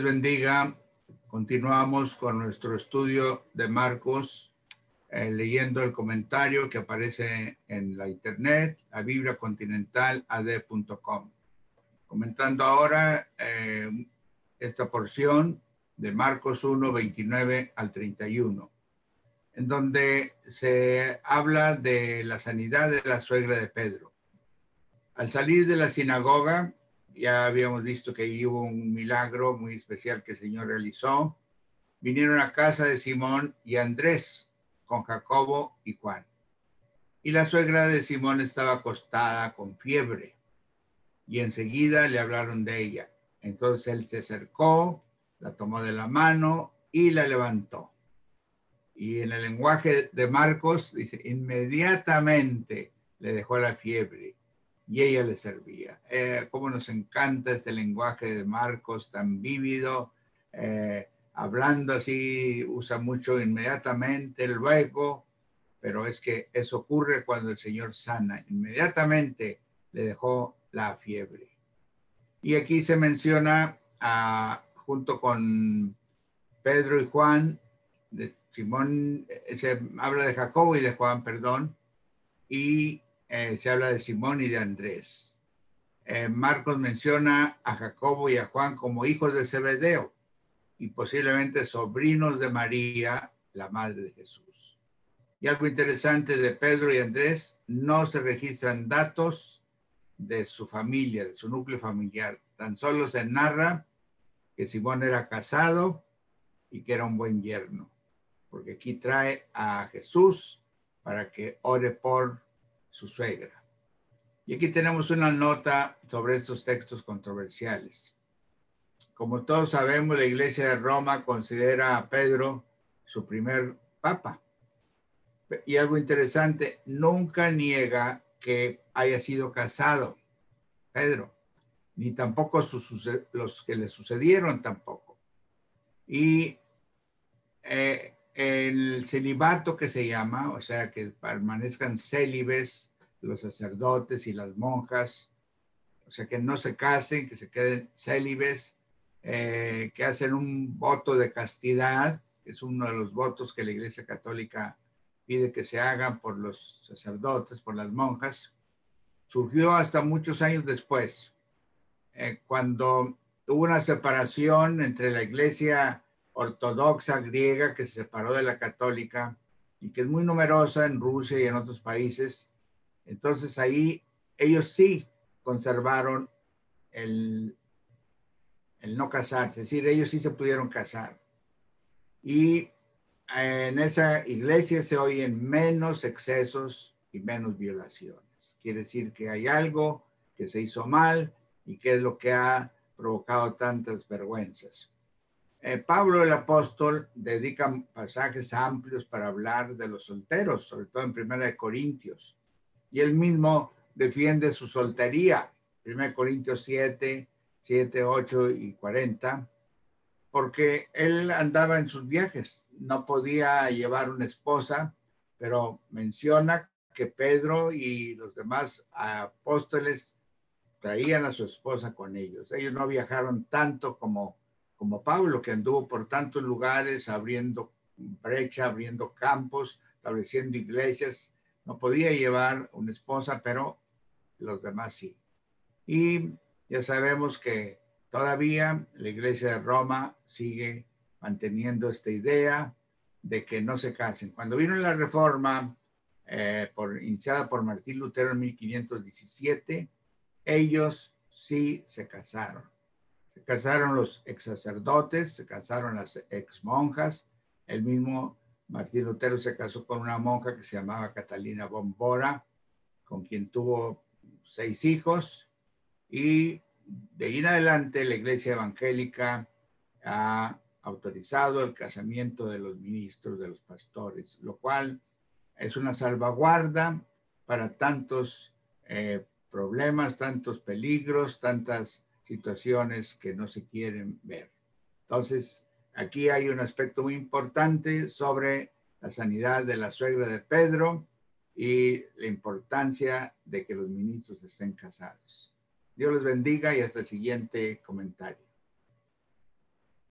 Bendiga. Continuamos con nuestro estudio de Marcos, leyendo el comentario que aparece en la internet, la Biblia Continental ad.com. Comentando ahora esta porción de Marcos 1, 29 al 31, en donde se habla de la sanidad de la suegra de Pedro. Al salir de la sinagoga, ya habíamos visto que ahí hubo un milagro muy especial que el Señor realizó. Vinieron a casa de Simón y Andrés con Jacobo y Juan. Y la suegra de Simón estaba acostada con fiebre y enseguida le hablaron de ella. Entonces él se acercó, la tomó de la mano y la levantó. Y en el lenguaje de Marcos dice, inmediatamente le dejó la fiebre y ella le servía. Cómo nos encanta este lenguaje de Marcos tan vívido, hablando así, usa mucho inmediatamente, luego, pero es que eso ocurre cuando el Señor sana. Inmediatamente le dejó la fiebre. Y aquí se menciona, junto con Pedro y Juan, de Simón, se habla de Jacobo y de Juan, perdón, y se habla de Simón y de Andrés. Marcos menciona a Jacobo y a Juan como hijos de Zebedeo y posiblemente sobrinos de María, la madre de Jesús. Y algo interesante de Pedro y Andrés, no se registran datos de su familia, de su núcleo familiar. Tan solo se narra que Simón era casado y que era un buen yerno, porque aquí trae a Jesús para que ore por su suegra. Y aquí tenemos una nota sobre estos textos controversiales. Como todos sabemos, la Iglesia de Roma considera a Pedro su primer papa. Y algo interesante, nunca niega que haya sido casado Pedro, ni tampoco los que le sucedieron tampoco. Y el celibato que se llama, o sea, que permanezcan célibes los sacerdotes y las monjas, o sea, que no se casen, que se queden célibes, que hacen un voto de castidad, que es uno de los votos que la Iglesia Católica pide que se hagan por los sacerdotes, por las monjas, surgió hasta muchos años después, cuando hubo una separación entre la Iglesia ortodoxa griega, que se separó de la católica y que es muy numerosa en Rusia y en otros países. Entonces ahí ellos sí conservaron el no casarse, es decir, ellos sí se pudieron casar. Y en esa iglesia se oyen menos excesos y menos violaciones. Quiere decir que hay algo que se hizo mal y que es lo que ha provocado tantas vergüenzas. Pablo el apóstol dedica pasajes amplios para hablar de los solteros, sobre todo en 1 Corintios. Y él mismo defiende su soltería, 1 Corintios 7, 8 y 40, porque él andaba en sus viajes, no podía llevar una esposa, pero menciona que Pedro y los demás apóstoles traían a su esposa con ellos. Ellos no viajaron tanto como Pablo, que anduvo por tantos lugares, abriendo brecha, abriendo campos, estableciendo iglesias. No podía llevar una esposa, pero los demás sí. Y ya sabemos que todavía la Iglesia de Roma sigue manteniendo esta idea de que no se casen. Cuando vino la reforma iniciada por Martín Lutero en 1517, ellos sí se casaron. Se casaron los ex sacerdotes, se casaron las ex monjas. El mismo Martín Lutero se casó con una monja que se llamaba Catalina von Bora, con quien tuvo 6 hijos. Y de ahí en adelante la Iglesia Evangélica ha autorizado el casamiento de los ministros, de los pastores, lo cual es una salvaguarda para tantos problemas, tantos peligros, tantas situaciones que no se quieren ver. Entonces, aquí hay un aspecto muy importante sobre la sanidad de la suegra de Pedro y la importancia de que los ministros estén casados. Dios les bendiga y hasta el siguiente comentario.